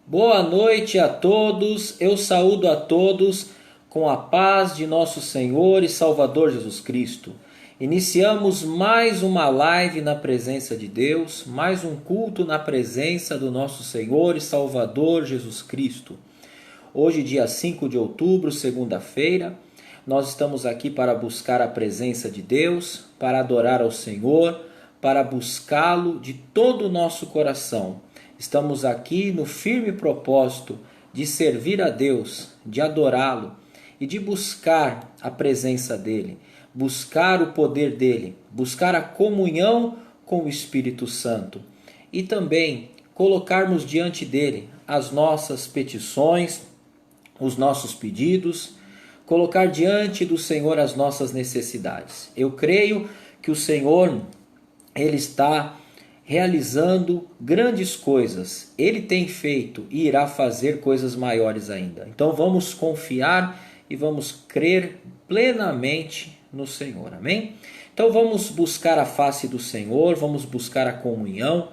Boa noite a todos, eu saúdo a todos com a paz de nosso Senhor e Salvador Jesus Cristo. Iniciamos mais uma live na presença de Deus, mais um culto na presença do nosso Senhor e Salvador Jesus Cristo. Hoje, dia 5 de outubro, segunda-feira, nós estamos aqui para buscar a presença de Deus, para adorar ao Senhor, para buscá-lo de todo o nosso coração. Estamos aqui no firme propósito de servir a Deus, de adorá-lo e de buscar a presença dele, buscar o poder dele, buscar a comunhão com o Espírito Santo e também colocarmos diante dele as nossas petições, os nossos pedidos, colocar diante do Senhor as nossas necessidades. Eu creio que o Senhor, ele está realizando grandes coisas. Ele tem feito e irá fazer coisas maiores ainda. Então vamos confiar e vamos crer plenamente no Senhor. Amém? Então vamos buscar a face do Senhor, vamos buscar a comunhão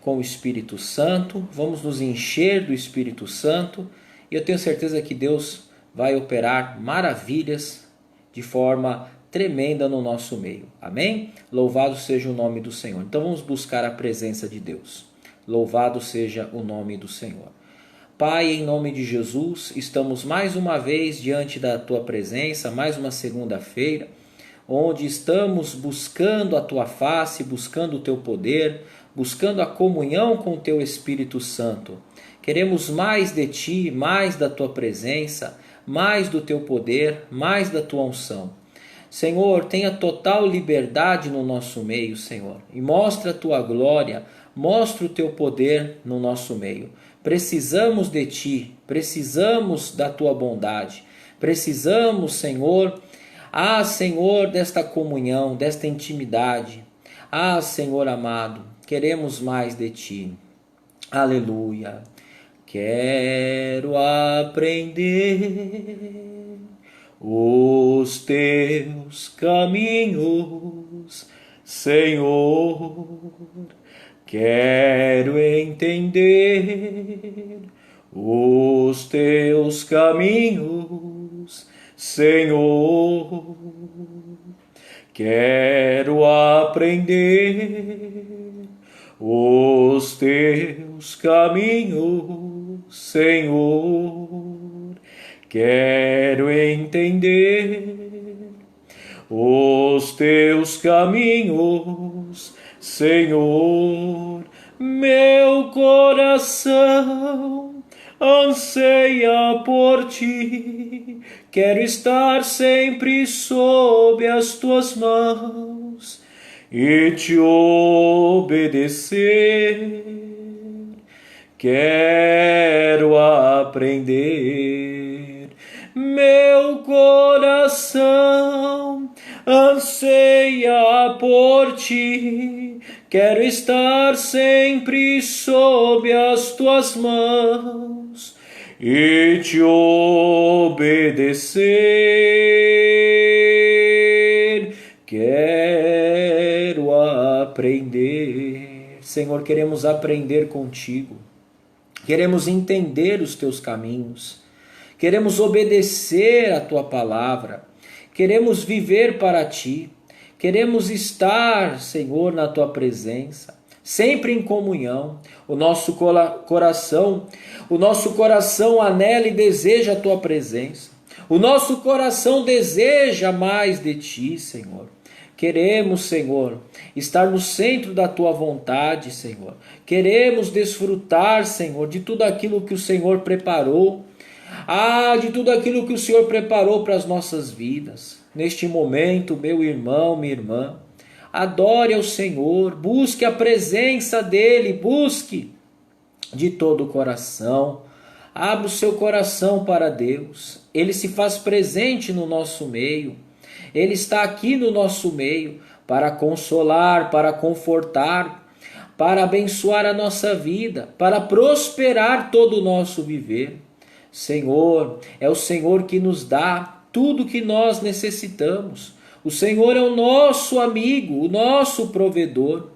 com o Espírito Santo, vamos nos encher do Espírito Santo e eu tenho certeza que Deus vai operar maravilhas de forma tremenda no nosso meio. Amém? Louvado seja o nome do Senhor. Então vamos buscar a presença de Deus. Louvado seja o nome do Senhor. Pai, em nome de Jesus, estamos mais uma vez diante da Tua presença, mais uma segunda-feira, onde estamos buscando a Tua face, buscando o Teu poder, buscando a comunhão com o Teu Espírito Santo. Queremos mais de Ti, mais da Tua presença, mais do Teu poder, mais da Tua unção. Senhor, tenha total liberdade no nosso meio, Senhor, e mostra a Tua glória, mostra o Teu poder no nosso meio. Precisamos de Ti, precisamos da Tua bondade, precisamos, Senhor, Senhor, desta comunhão, desta intimidade. Senhor amado, queremos mais de Ti. Aleluia. Quero aprender os Teus caminhos, Senhor. Quero entender os Teus caminhos, Senhor. Quero aprender os Teus caminhos, Senhor. Quero entender os Teus caminhos, Senhor. Meu coração anseia por Ti. Quero estar sempre sob as Tuas mãos e Te obedecer. Quero aprender. Meu coração anseia por Ti. Quero estar sempre sob as Tuas mãos e Te obedecer. Quero aprender. Senhor, queremos aprender contigo. Queremos entender os Teus caminhos. Queremos obedecer a Tua palavra. Queremos viver para Ti. Queremos estar, Senhor, na Tua presença, sempre em comunhão. O nosso coração anela e deseja a Tua presença. O nosso coração deseja mais de Ti, Senhor. Queremos, Senhor, estar no centro da Tua vontade, Senhor. Queremos desfrutar, Senhor, de tudo aquilo que o Senhor preparou. De tudo aquilo que o Senhor preparou para as nossas vidas. Neste momento, meu irmão, minha irmã, adore ao Senhor, busque a presença dEle, busque de todo o coração. Abra o seu coração para Deus. Ele se faz presente no nosso meio. Ele está aqui no nosso meio para consolar, para confortar, para abençoar a nossa vida, para prosperar todo o nosso viver. Senhor, é o Senhor que nos dá tudo o que nós necessitamos. O Senhor é o nosso amigo, o nosso provedor.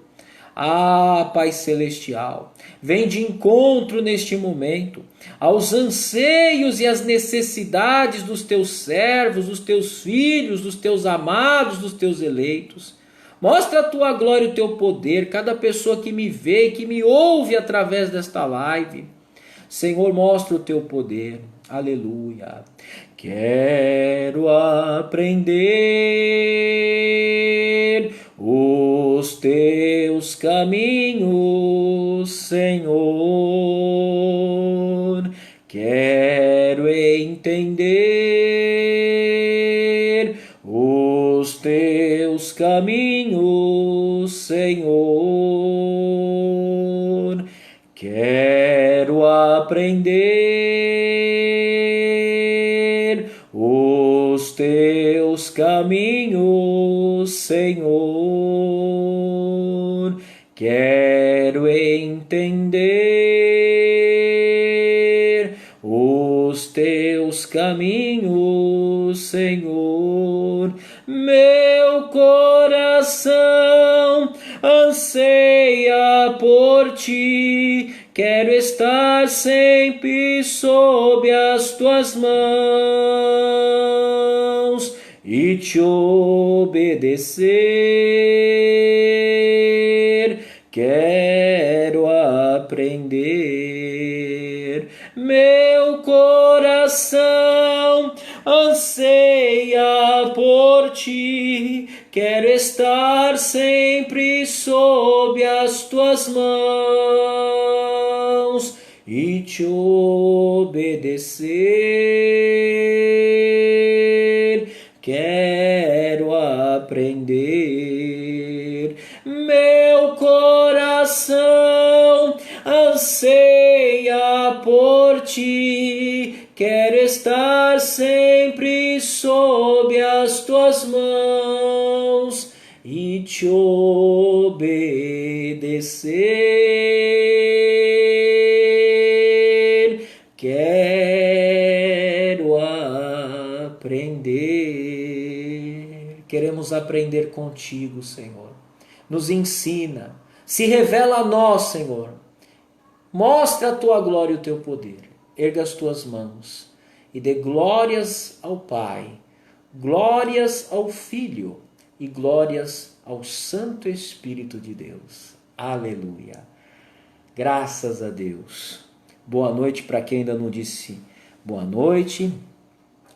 Ah, Pai Celestial, vem de encontro neste momento aos anseios e às necessidades dos teus servos, dos teus filhos, dos teus amados, dos teus eleitos. Mostra a tua glória e o teu poder, cada pessoa que me vê e que me ouve através desta live. Senhor, mostra o teu poder. Aleluia. Quero aprender os teus caminhos, Senhor. Quero entender os teus caminhos, Senhor. Quero aprender os teus caminhos, Senhor. Quero entender os teus caminhos, Senhor. Meu coração anseia por ti, quero estar sempre sob as tuas mãos e te obedecer. Quero aprender. Meu coração anseia por ti, quero estar sempre sob as tuas mãos e te obedecer. Quero aprender. Meu coração anseia por ti, quero estar sempre sob as tuas mãos e te obedecer. Quero aprender. Queremos aprender contigo, Senhor. Nos ensina, se revela a nós, Senhor. Mostra a tua glória e o teu poder. Erga as tuas mãos e dê glórias ao Pai, glórias ao Filho e glórias ao Santo Espírito de Deus. Aleluia. Graças a Deus. Boa noite para quem ainda não disse boa noite.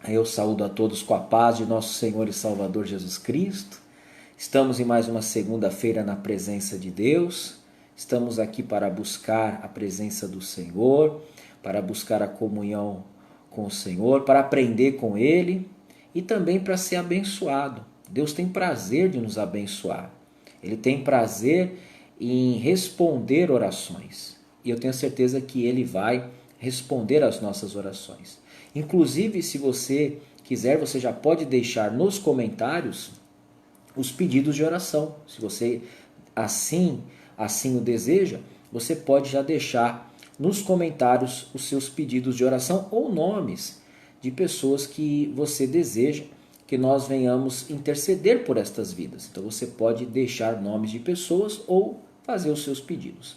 Eu saúdo a todos com a paz de nosso Senhor e Salvador Jesus Cristo. Estamos em mais uma segunda-feira na presença de Deus. Estamos aqui para buscar a presença do Senhor, para buscar a comunhão com o Senhor, para aprender com Ele e também para ser abençoado. Deus tem prazer de nos abençoar. Ele tem prazer em responder orações. E eu tenho certeza que Ele vai responder às nossas orações. Inclusive, se você quiser, você já pode deixar nos comentários os pedidos de oração. Se você assim o deseja, você pode já deixar nos comentários os seus pedidos de oração ou nomes de pessoas que você deseja que nós venhamos interceder por estas vidas. Então você pode deixar nomes de pessoas ou fazer os seus pedidos.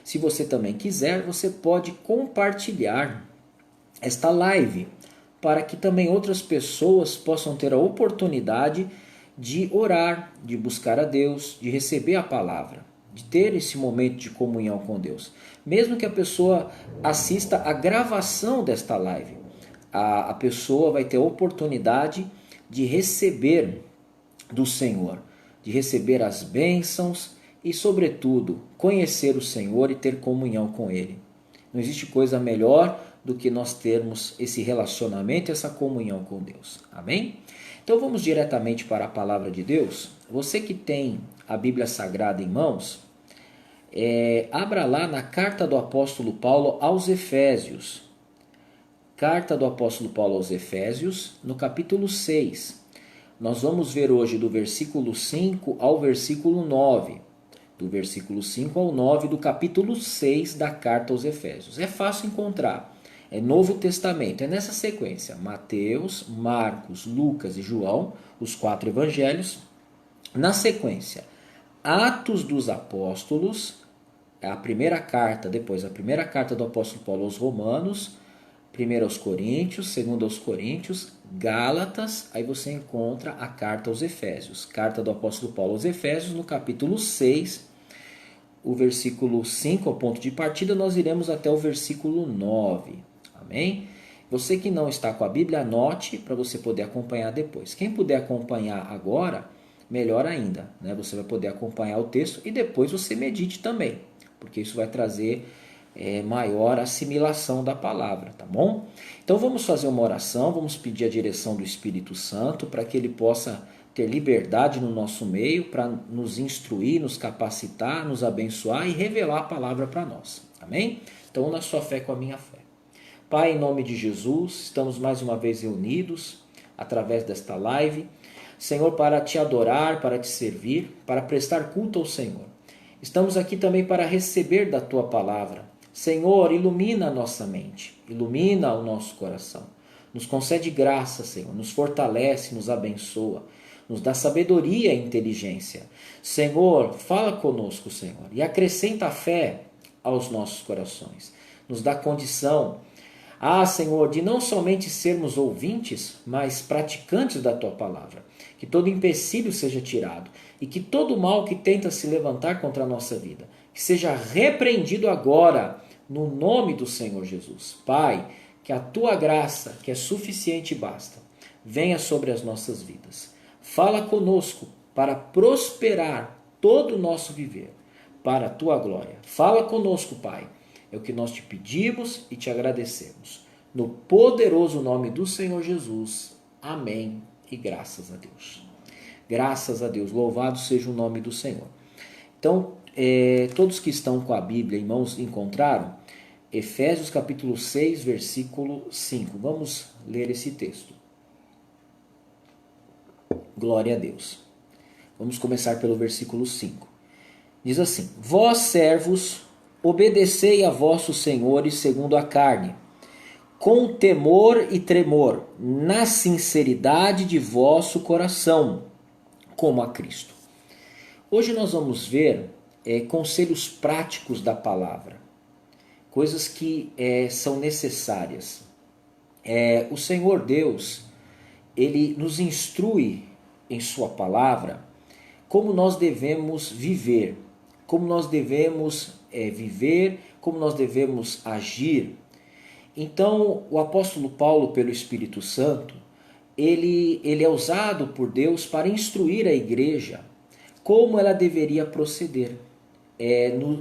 Se você também quiser, você pode compartilhar esta live para que também outras pessoas possam ter a oportunidade de orar, de buscar a Deus, de receber a palavra, de ter esse momento de comunhão com Deus. Mesmo que a pessoa assista a gravação desta live, a pessoa vai ter a oportunidade de receber do Senhor, de receber as bênçãos e, sobretudo, conhecer o Senhor e ter comunhão com Ele. Não existe coisa melhor do que nós termos esse relacionamento, essa comunhão com Deus. Amém? Então vamos diretamente para a palavra de Deus. Você que tem a Bíblia Sagrada em mãos, abra lá na carta do apóstolo Paulo aos Efésios. Carta do apóstolo Paulo aos Efésios, no capítulo 6. Nós vamos ver hoje do versículo 5 ao versículo 9. Do versículo 5 ao 9 do capítulo 6 da carta aos Efésios. É fácil encontrar. É Novo Testamento, é nessa sequência. Mateus, Marcos, Lucas e João, os 4 evangelhos. Na sequência, Atos dos Apóstolos, a primeira carta, depois a primeira carta do apóstolo Paulo aos Romanos, primeiro aos Coríntios, segundo aos Coríntios, Gálatas, aí você encontra a carta aos Efésios. Carta do apóstolo Paulo aos Efésios, no capítulo 6, o versículo 5, ao ponto de partida, nós iremos até o versículo 9. Amém? Você que não está com a Bíblia, anote para você poder acompanhar depois. Quem puder acompanhar agora, melhor ainda, né? Você vai poder acompanhar o texto e depois você medite também, porque isso vai trazer maior assimilação da palavra, tá bom? Então vamos fazer uma oração, vamos pedir a direção do Espírito Santo para que ele possa ter liberdade no nosso meio, para nos instruir, nos capacitar, nos abençoar e revelar a palavra para nós, amém? Então, na sua fé com a minha fé. Pai, em nome de Jesus, estamos mais uma vez reunidos através desta live, Senhor, para te adorar, para te servir, para prestar culto ao Senhor. Estamos aqui também para receber da tua palavra. Senhor, ilumina a nossa mente, ilumina o nosso coração. Nos concede graça, Senhor, nos fortalece, nos abençoa, nos dá sabedoria e inteligência. Senhor, fala conosco, Senhor, e acrescenta a fé aos nossos corações. Nos dá condição, Senhor, de não somente sermos ouvintes, mas praticantes da tua palavra. Que todo empecilho seja tirado e que todo mal que tenta se levantar contra a nossa vida, que seja repreendido agora, no nome do Senhor Jesus. Pai, que a tua graça, que é suficiente e basta, venha sobre as nossas vidas. Fala conosco para prosperar todo o nosso viver, para a tua glória. Fala conosco, Pai. É o que nós te pedimos e te agradecemos. No poderoso nome do Senhor Jesus. Amém e graças a Deus. Graças a Deus. Louvado seja o nome do Senhor. Então, todos que estão com a Bíblia em mãos encontraram? Efésios capítulo 6, versículo 5. Vamos ler esse texto. Glória a Deus. Vamos começar pelo versículo 5. Diz assim: Vós, servos, obedecei a vossos senhores segundo a carne, com temor e tremor, na sinceridade de vosso coração, como a Cristo. Hoje nós vamos ver conselhos práticos da palavra, coisas que são necessárias. O Senhor Deus, Ele nos instrui em sua palavra como nós devemos viver, como nós devemos como nós devemos agir. Então, o apóstolo Paulo, pelo Espírito Santo, ele é usado por Deus para instruir a igreja como ela deveria proceder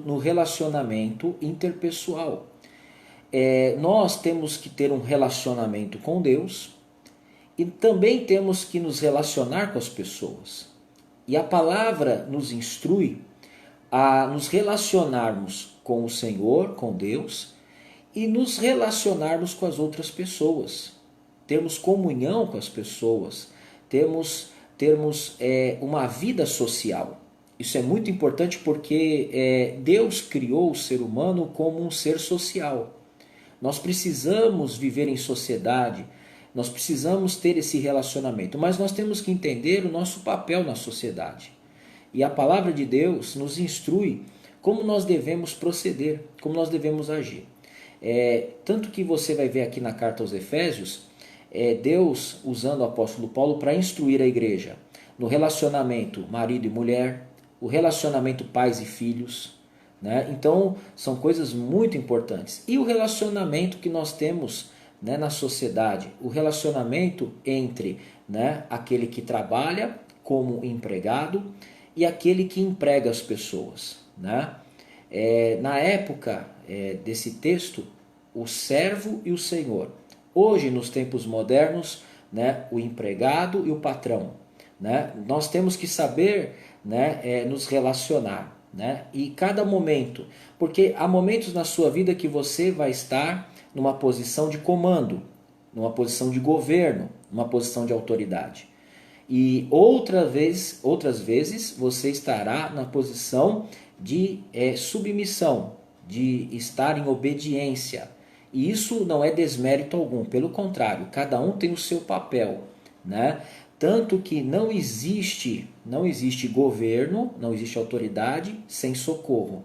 no relacionamento interpessoal. Nós temos que ter um relacionamento com Deus e também temos que nos relacionar com as pessoas. E a palavra nos instrui a nos relacionarmos com o Senhor, com Deus, e nos relacionarmos com as outras pessoas. Termos comunhão com as pessoas, termos uma vida social. Isso é muito importante porque Deus criou o ser humano como um ser social. Nós precisamos viver em sociedade, nós precisamos ter esse relacionamento, mas nós temos que entender o nosso papel na sociedade. E a palavra de Deus nos instrui como nós devemos proceder, como nós devemos agir. Tanto que você vai ver aqui na carta aos Efésios, Deus usando o apóstolo Paulo para instruir a igreja no relacionamento marido e mulher, o relacionamento pais e filhos, né? Então são coisas muito importantes. E o relacionamento que nós temos, né, na sociedade, o relacionamento entre, né, aquele que trabalha como empregado e aquele que emprega as pessoas, né? Na época desse texto, o servo e o senhor. Hoje, nos tempos modernos, né, o empregado e o patrão, né? Nós temos que saber, né, nos relacionar, né? E cada momento, porque há momentos na sua vida que você vai estar numa posição de comando, numa posição de governo, numa posição de autoridade. E outras vezes você estará na posição de submissão, de estar em obediência. E isso não é desmérito algum, pelo contrário, cada um tem o seu papel, né? Tanto que não existe governo, não existe autoridade sem socorro.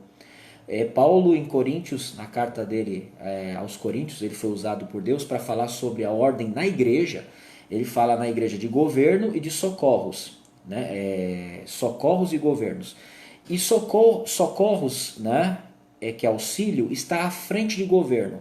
Paulo em Coríntios, na carta dele aos Coríntios, ele foi usado por Deus para falar sobre a ordem na igreja. Ele fala na igreja de governo e de socorros, né? Socorros e governos. E socorros, né? Que é auxílio, está à frente de governo.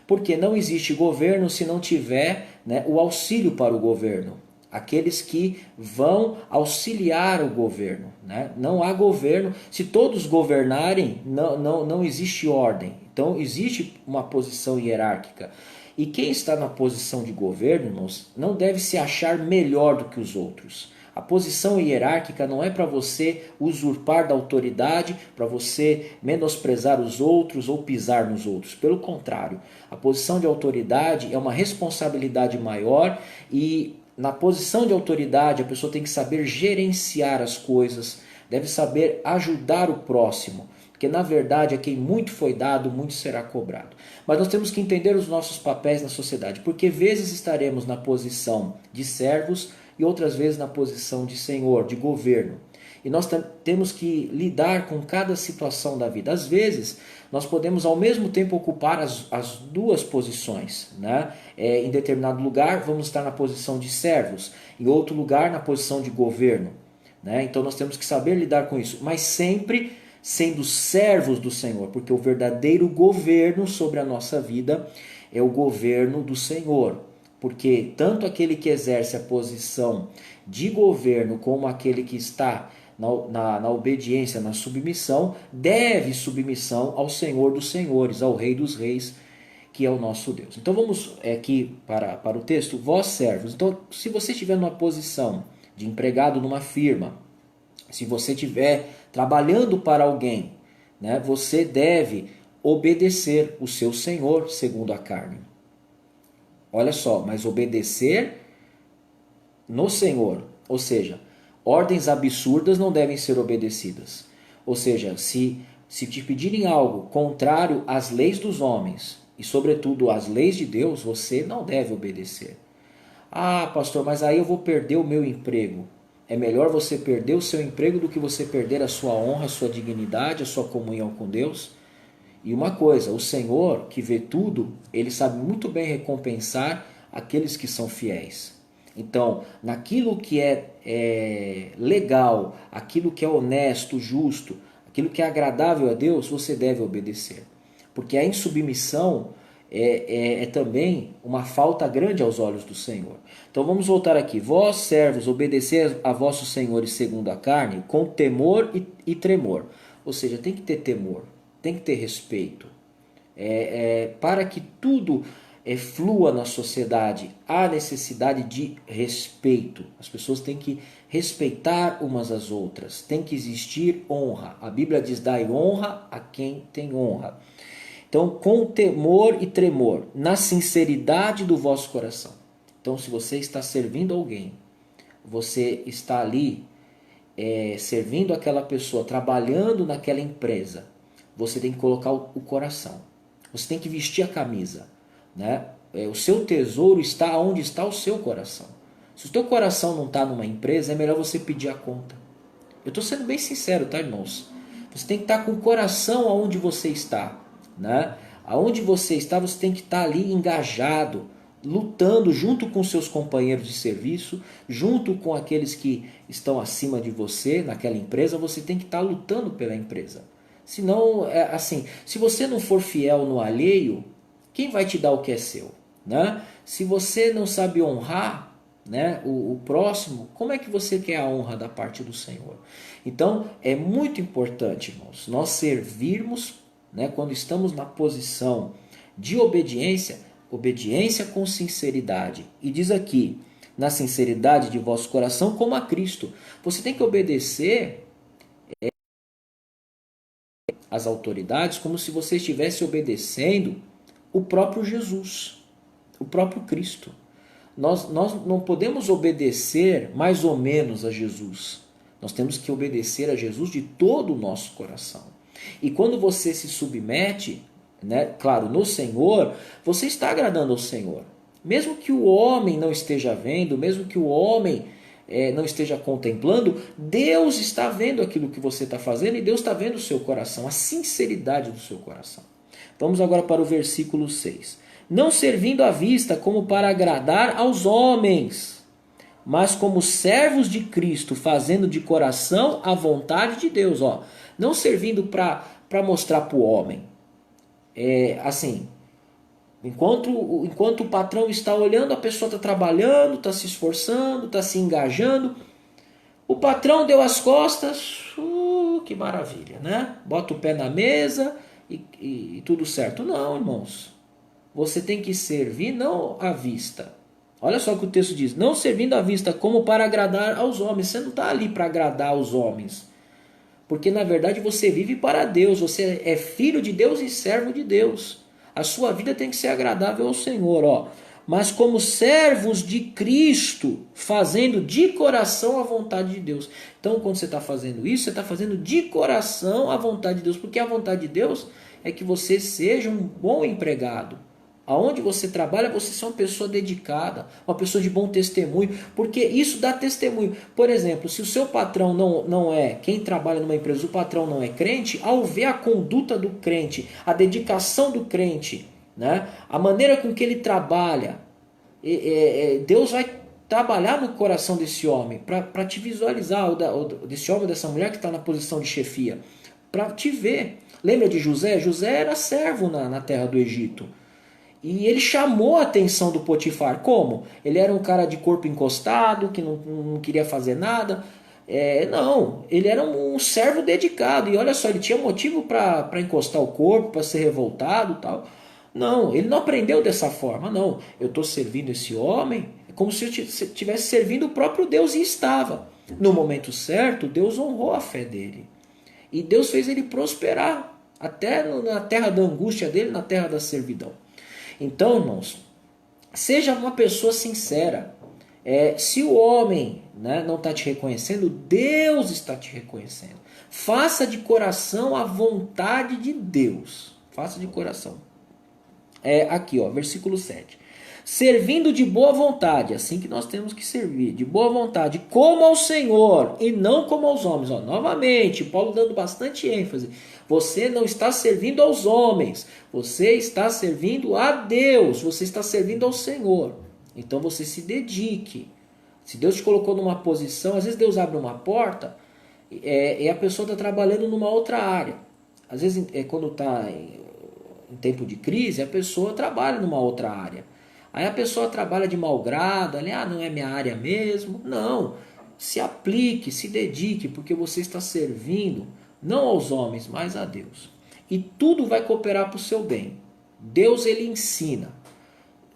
Porque não existe governo se não tiver, né, o auxílio para o governo. Aqueles que vão auxiliar o governo, né? Não há governo. Se todos governarem, não existe ordem. Então existe uma posição hierárquica. E quem está na posição de governo, irmãos, não deve se achar melhor do que os outros. A posição hierárquica não é para você usurpar da autoridade, para você menosprezar os outros ou pisar nos outros. Pelo contrário, a posição de autoridade é uma responsabilidade maior e na posição de autoridade a pessoa tem que saber gerenciar as coisas, deve saber ajudar o próximo. Porque na verdade a quem muito foi dado, muito será cobrado. Mas nós temos que entender os nossos papéis na sociedade, porque vezes estaremos na posição de servos e outras vezes na posição de senhor, de governo. E nós temos que lidar com cada situação da vida. Às vezes nós podemos ao mesmo tempo ocupar as duas posições, né? Em determinado lugar vamos estar na posição de servos, em outro lugar na posição de governo, né? Então nós temos que saber lidar com isso, mas sempre sendo servos do Senhor, porque o verdadeiro governo sobre a nossa vida é o governo do Senhor. Porque tanto aquele que exerce a posição de governo como aquele que está na obediência, na submissão, deve submissão ao Senhor dos Senhores, ao Rei dos Reis, que é o nosso Deus. Então vamos aqui para o texto, vós servos. Então se você estiver numa posição de empregado numa firma, se você estiver trabalhando para alguém, né, você deve obedecer o seu senhor segundo a carne. Olha só, mas obedecer no Senhor, ou seja, ordens absurdas não devem ser obedecidas. Ou seja, se te pedirem algo contrário às leis dos homens e sobretudo às leis de Deus, você não deve obedecer. Ah, pastor, mas aí eu vou perder o meu emprego. É melhor você perder o seu emprego do que você perder a sua honra, a sua dignidade, a sua comunhão com Deus. E uma coisa, o Senhor que vê tudo, Ele sabe muito bem recompensar aqueles que são fiéis. Então, naquilo que é legal, aquilo que é honesto, justo, aquilo que é agradável a Deus, você deve obedecer. Porque a insubmissão é também uma falta grande aos olhos do Senhor. Então vamos voltar aqui. Vós, servos, obedecei a vossos senhores segundo a carne, com temor e tremor. Ou seja, tem que ter temor, tem que ter respeito. Para que tudo flua na sociedade, há necessidade de respeito. As pessoas têm que respeitar umas às outras, tem que existir honra. A Bíblia diz, dai honra a quem tem honra. Então, com temor e tremor, na sinceridade do vosso coração. Então, se você está servindo alguém, você está ali servindo aquela pessoa, trabalhando naquela empresa, você tem que colocar o coração. Você tem que vestir a camisa, né? O seu tesouro está onde está o seu coração. Se o teu coração não está numa empresa, é melhor você pedir a conta. Eu estou sendo bem sincero, tá, irmãos? Você tem que estar com o coração aonde você está, né? Aonde você está, você tem que estar ali engajado, lutando junto com seus companheiros de serviço, junto com aqueles que estão acima de você naquela empresa, você tem que estar lutando pela empresa. Senão, assim, se você não for fiel no alheio, quem vai te dar o que é seu, né? Se você não sabe honrar, né, o próximo, como é que você quer a honra da parte do Senhor? Então, é muito importante, irmãos, nós servirmos, né, quando estamos na posição de obediência, obediência com sinceridade. E diz aqui, na sinceridade de vosso coração, como a Cristo. Você tem que obedecer às autoridades como se você estivesse obedecendo o próprio Jesus, o próprio Cristo. Nós não podemos obedecer mais ou menos a Jesus. Nós temos que obedecer a Jesus de todo o nosso coração. E quando você se submete, né, claro, no Senhor, você está agradando ao Senhor. Mesmo que o homem não esteja vendo, mesmo que o homem não esteja contemplando, Deus está vendo aquilo que você está fazendo e Deus está vendo o seu coração, a sinceridade do seu coração. Vamos agora para o versículo 6. Não servindo à vista como para agradar aos homens, mas como servos de Cristo, fazendo de coração a vontade de Deus. Ó, não servindo para mostrar para o homem. Assim, enquanto o patrão está olhando, a pessoa está trabalhando, está se esforçando, está se engajando. O patrão deu as costas, que maravilha, né? Bota o pé na mesa e tudo certo. Não, irmãos. Você tem que servir não à vista. Olha só o que o texto diz. Não servindo à vista como para agradar aos homens. Você não está ali para agradar aos homens. Porque na verdade você vive para Deus. Você é filho de Deus e servo de Deus. A sua vida tem que ser agradável ao Senhor. Ó. Mas como servos de Cristo, fazendo de coração a vontade de Deus. Então quando você está fazendo isso, você está fazendo de coração a vontade de Deus. Porque a vontade de Deus é que você seja um bom empregado. Aonde você trabalha, você ser uma pessoa dedicada, uma pessoa de bom testemunho, porque isso dá testemunho. Por exemplo, se o seu patrão não é, quem trabalha numa empresa, o patrão não é crente, ao ver a conduta do crente, a dedicação do crente, né, a maneira com que ele trabalha, Deus vai trabalhar no coração desse homem, para te visualizar, desse homem, dessa mulher que está na posição de chefia, para te ver. Lembra de José? José era servo na terra do Egito. E ele chamou a atenção do Potifar. Como? Ele era um cara de corpo encostado, que não queria fazer nada. Não, ele era um servo dedicado. E olha só, ele tinha motivo para encostar o corpo, para ser revoltado e tal. Não, ele não aprendeu dessa forma. Não, eu estou servindo esse homem como se eu estivesse servindo o próprio Deus, e estava. No momento certo, Deus honrou a fé dele. E Deus fez ele prosperar, até na terra da angústia dele, na terra da servidão. Então, irmãos, seja uma pessoa sincera. Se o homem, né, não está te reconhecendo, Deus está te reconhecendo. Faça de coração a vontade de Deus. Faça de coração. Aqui, ó, versículo 7. Servindo de boa vontade, assim que nós temos que servir, de boa vontade, como ao Senhor e não como aos homens. Ó, novamente, Paulo dando bastante ênfase. Você não está servindo aos homens, você está servindo a Deus, você está servindo ao Senhor. Então você se dedique. Se Deus te colocou numa posição, às vezes Deus abre uma porta e a pessoa está trabalhando numa outra área. Às vezes, quando está em tempo de crise, a pessoa trabalha numa outra área. Aí a pessoa trabalha de mau grado, não é minha área mesmo. Não, se aplique, se dedique, porque você está servindo não aos homens, mas a Deus. E tudo vai cooperar para o seu bem. Deus, ele ensina.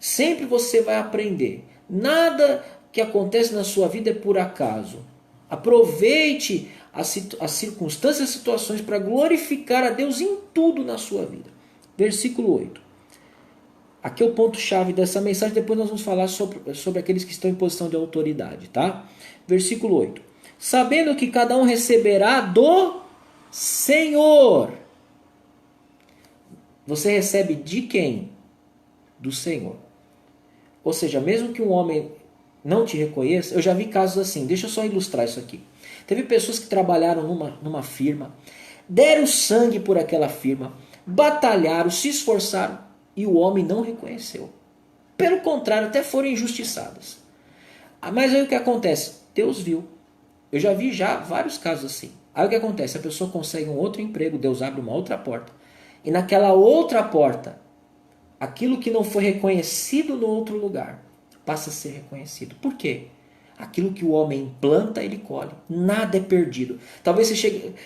Sempre você vai aprender. Nada que acontece na sua vida é por acaso. Aproveite as circunstâncias e situações para glorificar a Deus em tudo na sua vida. Versículo 8. Aqui é o ponto-chave dessa mensagem, depois nós vamos falar sobre aqueles que estão em posição de autoridade, tá? Versículo 8. Sabendo que cada um receberá do Senhor. Você recebe de quem? Do Senhor. Ou seja, mesmo que um homem não te reconheça, eu já vi casos assim, deixa eu só ilustrar isso aqui. Teve pessoas que trabalharam numa firma, deram sangue por aquela firma, batalharam, se esforçaram, e o homem não reconheceu. Pelo contrário, até foram injustiçadas. Mas aí o que acontece? Deus viu. Eu já vi vários casos assim. Aí o que acontece? A pessoa consegue um outro emprego, Deus abre uma outra porta. E naquela outra porta, aquilo que não foi reconhecido no outro lugar, passa a ser reconhecido. Por quê? Aquilo que o homem planta, ele colhe. Nada é perdido. Talvez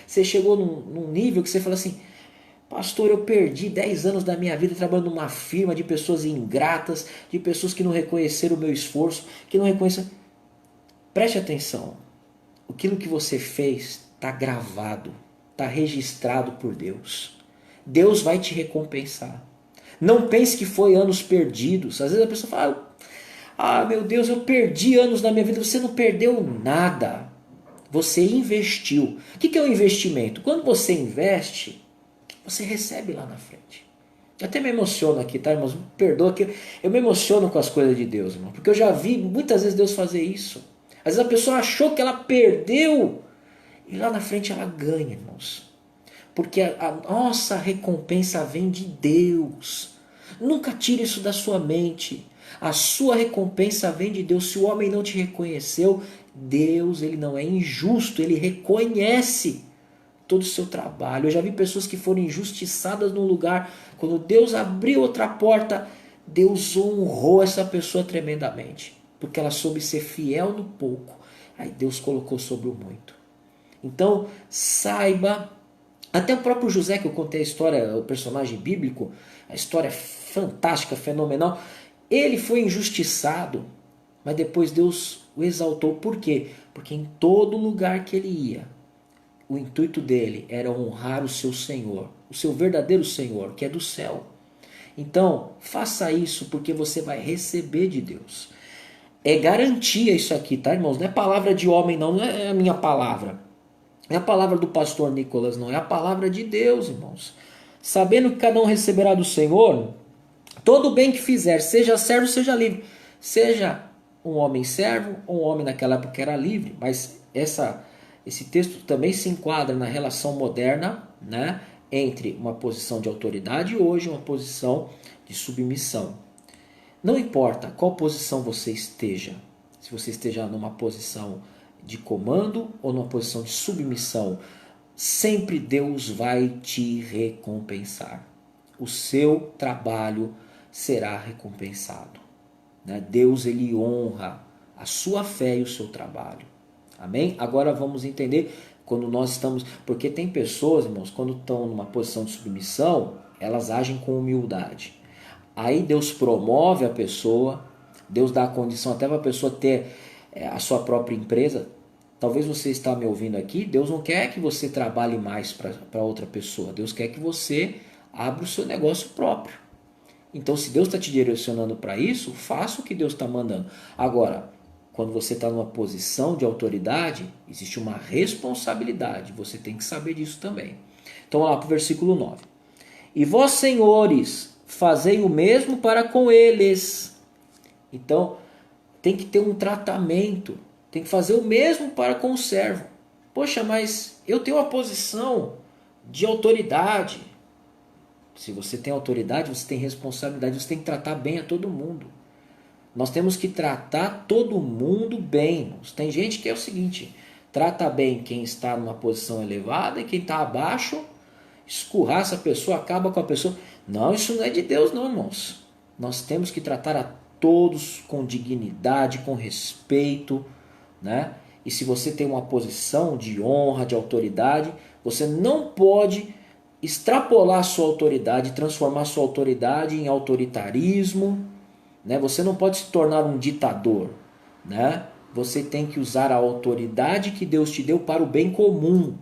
você chegou num nível que você fala assim: pastor, eu perdi 10 anos da minha vida trabalhando numa firma de pessoas ingratas, de pessoas que não reconheceram o meu esforço, que não reconheceram. Preste atenção. Aquilo que você fez está gravado, está registrado por Deus. Deus vai te recompensar. Não pense que foi anos perdidos. Às vezes a pessoa fala: meu Deus, eu perdi anos da minha vida. Você não perdeu nada. Você investiu. O que é um investimento? Quando você investe, você recebe lá na frente. Eu até me emociono aqui, tá, irmãos? Me perdoa que eu me emociono com as coisas de Deus, irmão. Porque eu já vi muitas vezes Deus fazer isso. Às vezes a pessoa achou que ela perdeu e lá na frente ela ganha, irmãos. Porque a nossa recompensa vem de Deus. Nunca tire isso da sua mente. A sua recompensa vem de Deus. Se o homem não te reconheceu, Deus, ele não é injusto, ele reconhece todo o seu trabalho. Eu já vi pessoas que foram injustiçadas num lugar, quando Deus abriu outra porta, Deus honrou essa pessoa tremendamente, porque ela soube ser fiel no pouco, aí Deus colocou sobre o muito. Então, saiba, até o próprio José, que eu contei a história, o personagem bíblico, a história é fantástica, fenomenal, ele foi injustiçado, mas depois Deus o exaltou. Por quê? Porque em todo lugar que ele ia, o intuito dele era honrar o seu Senhor, o seu verdadeiro Senhor, que é do céu. Então, faça isso porque você vai receber de Deus. É garantia isso aqui, tá, irmãos? Não é palavra de homem, não, não é a minha palavra. Não é a palavra do pastor Nicolas, não. É a palavra de Deus, irmãos. Sabendo que cada um receberá do Senhor todo o bem que fizer, seja servo, seja livre. Seja um homem servo ou um homem naquela época era livre, mas esse texto também se enquadra na relação moderna, né, entre uma posição de autoridade e hoje uma posição de submissão. Não importa qual posição você esteja, se você esteja numa posição de comando ou numa posição de submissão, sempre Deus vai te recompensar. O seu trabalho será recompensado. Deus, ele honra a sua fé e o seu trabalho. Amém? Agora vamos entender quando nós estamos... Porque tem pessoas, irmãos, quando estão numa posição de submissão, elas agem com humildade. Aí Deus promove a pessoa, Deus dá a condição até para a pessoa ter a sua própria empresa. Talvez você está me ouvindo aqui, Deus não quer que você trabalhe mais para outra pessoa. Deus quer que você abra o seu negócio próprio. Então, se Deus está te direcionando para isso, faça o que Deus está mandando. Agora, quando você está numa posição de autoridade, existe uma responsabilidade. Você tem que saber disso também. Então, vamos lá para o versículo 9. E vós, senhores, fazei o mesmo para com eles. Então, tem que ter um tratamento. Tem que fazer o mesmo para com o servo. Poxa, mas eu tenho uma posição de autoridade. Se você tem autoridade, você tem responsabilidade, você tem que tratar bem a todo mundo. Nós temos que tratar todo mundo bem. Tem gente que é o seguinte, trata bem quem está numa posição elevada e quem está abaixo, escurraça a pessoa, acaba com a pessoa. Não, isso não é de Deus não, irmãos. Nós temos que tratar a todos com dignidade, com respeito, né? E se você tem uma posição de honra, de autoridade, você não pode extrapolar a sua autoridade, transformar a sua autoridade em autoritarismo, né? Você não pode se tornar um ditador, né? Você tem que usar a autoridade que Deus te deu para o bem comum,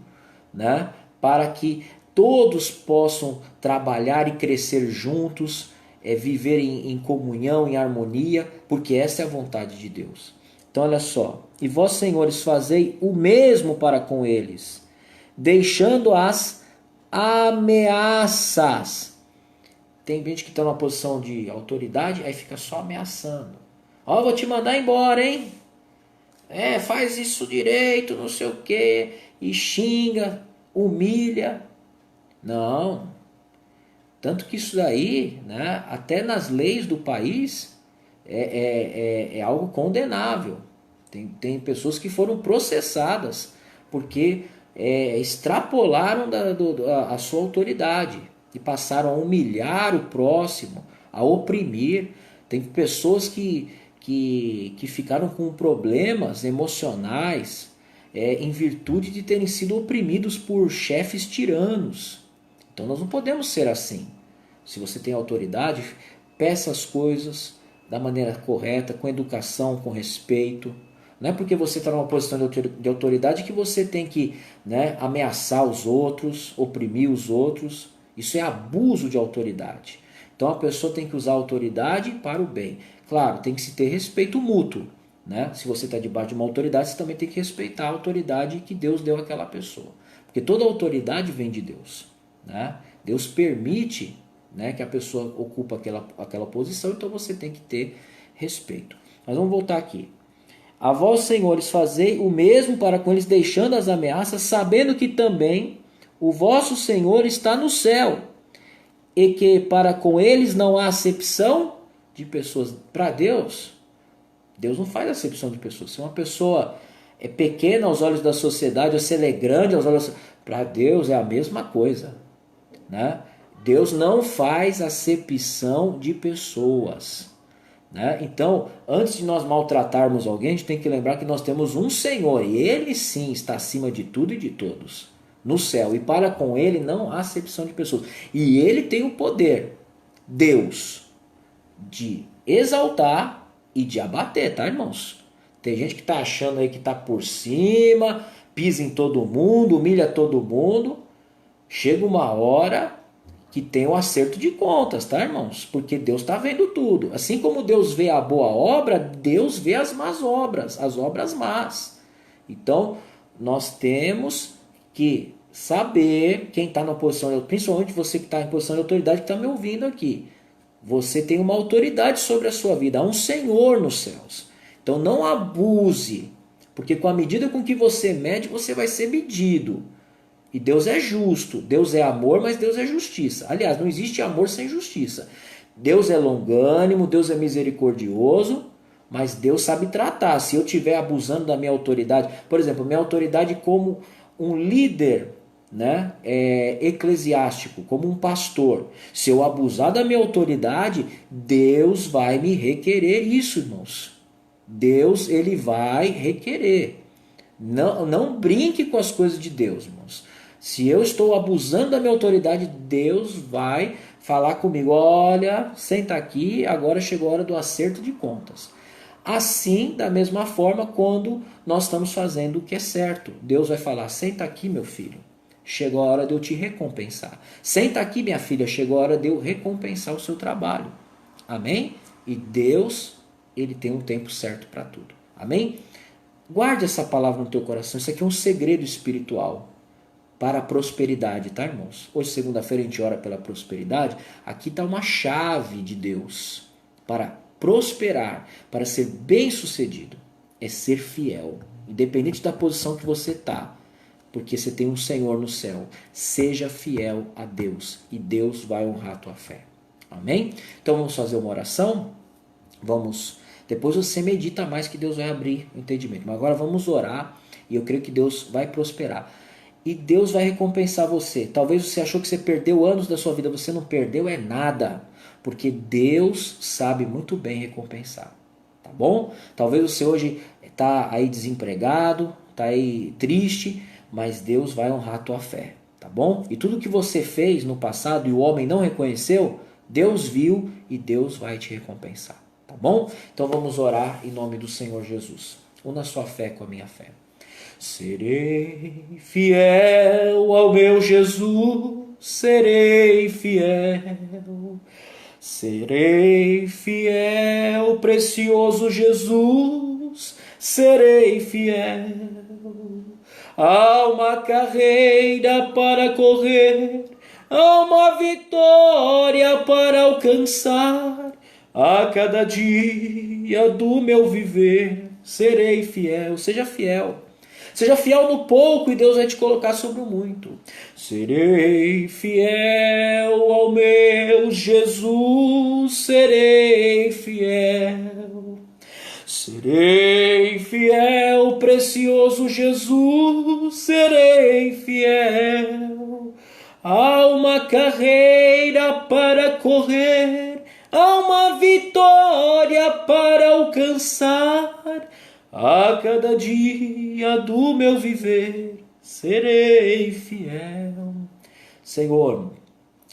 né? Para que todos possam trabalhar e crescer juntos, viver em comunhão, em harmonia, porque essa é a vontade de Deus. Então olha só, e vós, senhores, fazei o mesmo para com eles, deixando as ameaças. Tem gente que está numa posição de autoridade, aí fica só ameaçando. Ó, vou te mandar embora, hein? Faz isso direito, não sei o quê, e xinga, humilha. Não. Tanto que isso daí, né, até nas leis do país, é algo condenável. Tem pessoas que foram processadas porque extrapolaram a sua autoridade e passaram a humilhar o próximo, a oprimir. Tem pessoas que ficaram com problemas emocionais em virtude de terem sido oprimidos por chefes tiranos. Então nós não podemos ser assim. Se você tem autoridade, peça as coisas da maneira correta, com educação, com respeito. Não é porque você está numa posição de autoridade que você tem que, né, ameaçar os outros, oprimir os outros. Isso é abuso de autoridade. Então a pessoa tem que usar a autoridade para o bem. Claro, tem que se ter respeito mútuo, né? Se você está debaixo de uma autoridade, você também tem que respeitar a autoridade que Deus deu àquela pessoa. Porque toda autoridade vem de Deus, né? Deus permite, né, que a pessoa ocupe aquela posição, então você tem que ter respeito. Mas vamos voltar aqui. A vós, senhores, fazei o mesmo para com eles, deixando as ameaças, sabendo que também o vosso Senhor está no céu, e que para com eles não há acepção de pessoas. Para Deus, Deus não faz acepção de pessoas. Se uma pessoa é pequena aos olhos da sociedade, ou se ela é grande aos olhos... Para Deus é a mesma coisa, né? Deus não faz acepção de pessoas, né? Então, antes de nós maltratarmos alguém, a gente tem que lembrar que nós temos um Senhor, e Ele sim está acima de tudo e de todos, no céu, e para com Ele não há acepção de pessoas. E Ele tem o poder, Deus, de exaltar e de abater, tá, irmãos? Tem gente que está achando aí que está por cima, pisa em todo mundo, humilha todo mundo. Chega uma hora que tem o acerto de contas, tá, irmãos? Porque Deus está vendo tudo. Assim como Deus vê a boa obra, Deus vê as más obras, as obras más. Então, nós temos que saber quem está na posição, principalmente você que está em posição de autoridade, que está me ouvindo aqui. Você tem uma autoridade sobre a sua vida, há um Senhor nos céus. Então, não abuse, porque com a medida com que você mede, você vai ser medido. E Deus é justo, Deus é amor, mas Deus é justiça. Aliás, não existe amor sem justiça. Deus é longânimo, Deus é misericordioso, mas Deus sabe tratar. Se eu estiver abusando da minha autoridade, por exemplo, minha autoridade como um líder, né, eclesiástico, como um pastor. Se eu abusar da minha autoridade, Deus vai me requerer isso, irmãos. Deus, ele vai requerer. Não brinque com as coisas de Deus, irmãos. Se eu estou abusando da minha autoridade, Deus vai falar comigo. Olha, senta aqui, agora chegou a hora do acerto de contas. Assim, da mesma forma, quando nós estamos fazendo o que é certo, Deus vai falar, senta aqui, meu filho. Chegou a hora de eu te recompensar. Senta aqui, minha filha, chegou a hora de eu recompensar o seu trabalho. Amém? E Deus, ele tem um tempo certo para tudo. Amém? Guarde essa palavra no teu coração. Isso aqui é um segredo espiritual para a prosperidade, tá, irmãos? Hoje, segunda-feira, a gente ora pela prosperidade. Aqui está uma chave de Deus para prosperar, para ser bem-sucedido. É ser fiel, independente da posição que você está, porque você tem um Senhor no céu. Seja fiel a Deus e Deus vai honrar a tua fé. Amém? Então vamos fazer uma oração? Depois você medita mais que Deus vai abrir o entendimento. Mas agora vamos orar e eu creio que Deus vai prosperar. E Deus vai recompensar você. Talvez você achou que você perdeu anos da sua vida. Você não perdeu é nada. Porque Deus sabe muito bem recompensar. Tá bom? Talvez você hoje está aí desempregado, está aí triste, mas Deus vai honrar a tua fé. Tá bom? E tudo que você fez no passado e o homem não reconheceu, Deus viu e Deus vai te recompensar. Tá bom? Então vamos orar em nome do Senhor Jesus. Una sua fé com a minha fé. Serei fiel ao meu Jesus, serei fiel. Serei fiel, precioso Jesus, serei fiel. Há uma carreira para correr, há uma vitória para alcançar. A cada dia do meu viver, serei fiel. Seja fiel. Seja fiel no pouco e Deus vai te colocar sobre o muito. Serei fiel ao meu Jesus, serei fiel. Serei fiel, precioso Jesus, serei fiel. Há uma carreira para correr, há uma vitória para alcançar. A cada dia do meu viver, serei fiel. Senhor,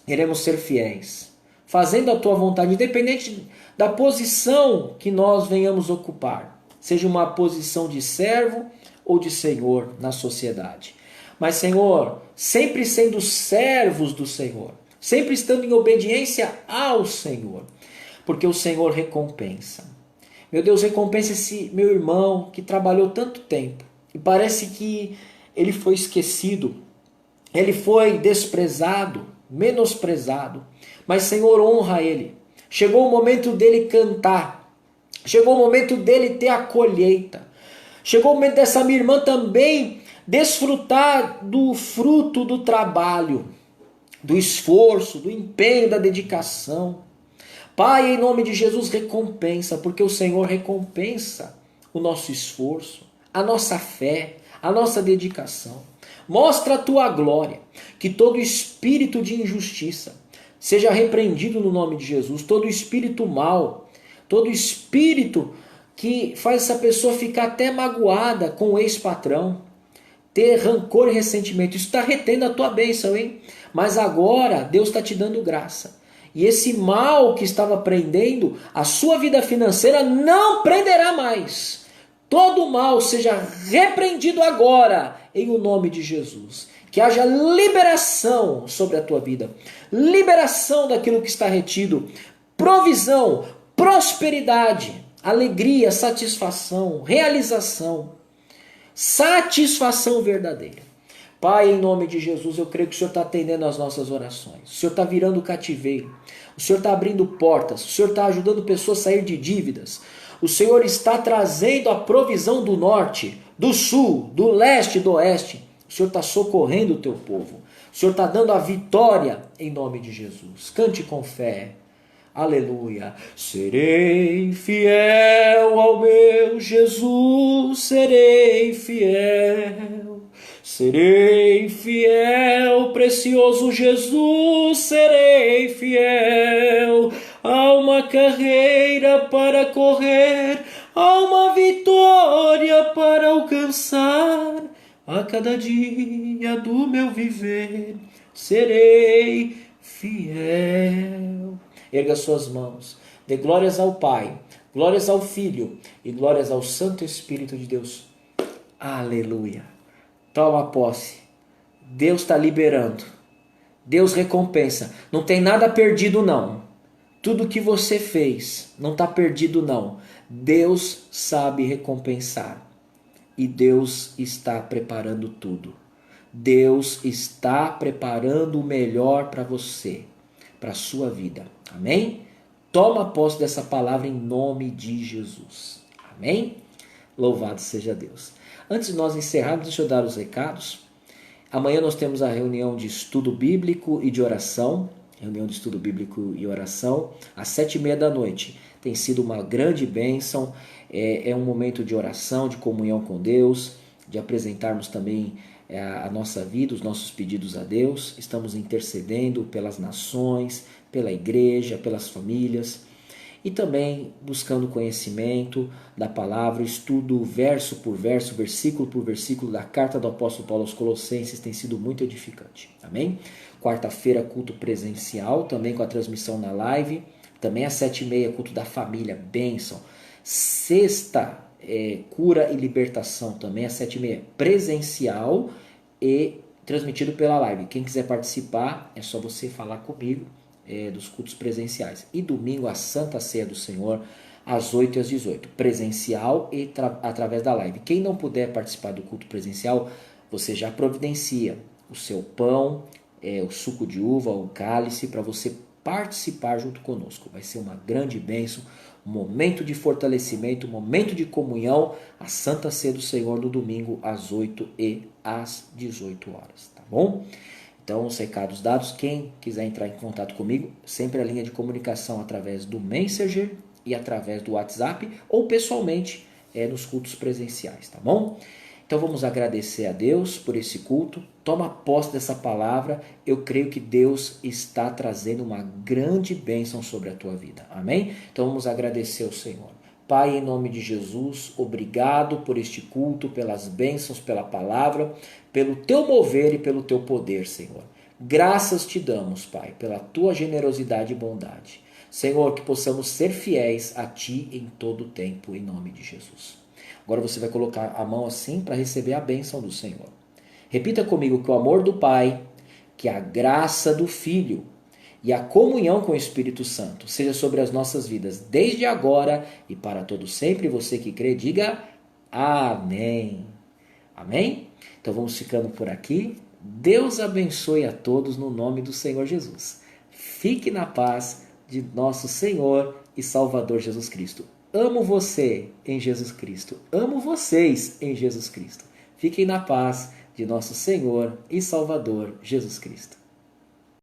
queremos ser fiéis, fazendo a tua vontade, independente da posição que nós venhamos ocupar, seja uma posição de servo ou de senhor na sociedade. Mas, Senhor, sempre sendo servos do Senhor, sempre estando em obediência ao Senhor, porque o Senhor recompensa. Meu Deus, recompensa esse meu irmão que trabalhou tanto tempo e parece que ele foi esquecido, ele foi desprezado, menosprezado. Mas, Senhor, honra ele. Chegou o momento dele cantar, chegou o momento dele ter a colheita. Chegou o momento dessa minha irmã também desfrutar do fruto do trabalho, do esforço, do empenho, da dedicação. Pai, em nome de Jesus, recompensa, porque o Senhor recompensa o nosso esforço, a nossa fé, a nossa dedicação. Mostra a tua glória, que todo espírito de injustiça seja repreendido no nome de Jesus, todo espírito mau, todo espírito que faz essa pessoa ficar até magoada com o ex-patrão, ter rancor e ressentimento, isso está retendo a tua bênção, hein? Mas agora Deus está te dando graça. E esse mal que estava prendendo a sua vida financeira não prenderá mais. Todo mal seja repreendido agora, em o nome de Jesus. Que haja liberação sobre a tua vida. Liberação daquilo que está retido. Provisão, prosperidade, alegria, satisfação, realização. Satisfação verdadeira. Pai, em nome de Jesus, eu creio que o Senhor está atendendo às nossas orações. O Senhor está virando o cativeiro. O Senhor está abrindo portas. O Senhor está ajudando pessoas a sair de dívidas. O Senhor está trazendo a provisão do norte, do sul, do leste e do oeste. O Senhor está socorrendo o teu povo. O Senhor está dando a vitória em nome de Jesus. Cante com fé. Aleluia. Serei fiel ao meu Jesus, serei fiel. Serei fiel, precioso Jesus, serei fiel. Há uma carreira para correr, há uma vitória para alcançar. A cada dia do meu viver, serei fiel. Erga suas mãos, dê glórias ao Pai, glórias ao Filho e glórias ao Santo Espírito de Deus. Aleluia. Toma posse. Deus está liberando. Deus recompensa. Não tem nada perdido não. Tudo que você fez não está perdido não. Deus sabe recompensar. E Deus está preparando tudo. Deus está preparando o melhor para você, para a sua vida. Amém? Toma posse dessa palavra em nome de Jesus. Amém? Louvado seja Deus. Antes de nós encerrarmos, deixa eu dar os recados. Amanhã nós temos a reunião de estudo bíblico e de oração. Reunião de estudo bíblico e oração às 7h30 da noite. Tem sido uma grande bênção. É um momento de oração, de comunhão com Deus, de apresentarmos também a nossa vida, os nossos pedidos a Deus. Estamos intercedendo pelas nações, pela igreja, pelas famílias e também buscando conhecimento da palavra, estudo verso por verso, versículo por versículo da carta do apóstolo Paulo aos Colossenses tem sido muito edificante. Amém? Quarta-feira, culto presencial, também com a transmissão na live, também às 7h30, culto da família, bênção. Sexta, cura e libertação, também às 7h30, presencial e transmitido pela live. Quem quiser participar, é só você falar comigo dos cultos presenciais. E domingo, a Santa Ceia do Senhor, às 8h e às 18h, presencial e através da live. Quem não puder participar do culto presencial, você já providencia o seu pão, o suco de uva, o cálice, para você participar junto conosco. Vai ser uma grande bênção, um momento de fortalecimento, um momento de comunhão, a Santa Ceia do Senhor no domingo às 8h e às 18h, tá bom? Então, os recados dados, quem quiser entrar em contato comigo, sempre a linha de comunicação através do Messenger e através do WhatsApp ou pessoalmente nos cultos presenciais, tá bom? Então vamos agradecer a Deus por esse culto. Toma posse dessa palavra. Eu creio que Deus está trazendo uma grande bênção sobre a tua vida. Amém? Então vamos agradecer ao Senhor. Pai, em nome de Jesus, obrigado por este culto, pelas bênçãos, pela palavra, pelo teu mover e pelo teu poder, Senhor. Graças te damos, Pai, pela tua generosidade e bondade. Senhor, que possamos ser fiéis a ti em todo o tempo, em nome de Jesus. Agora você vai colocar a mão assim para receber a bênção do Senhor. Repita comigo que o amor do Pai, que a graça do Filho e a comunhão com o Espírito Santo seja sobre as nossas vidas, desde agora e para todo sempre. Você que crê, diga amém. Amém? Então vamos ficando por aqui. Deus abençoe a todos no nome do Senhor Jesus. Fique na paz de nosso Senhor e Salvador Jesus Cristo. amo você em Jesus Cristo. Amo vocês em Jesus Cristo. Fiquem na paz de nosso Senhor e Salvador Jesus Cristo.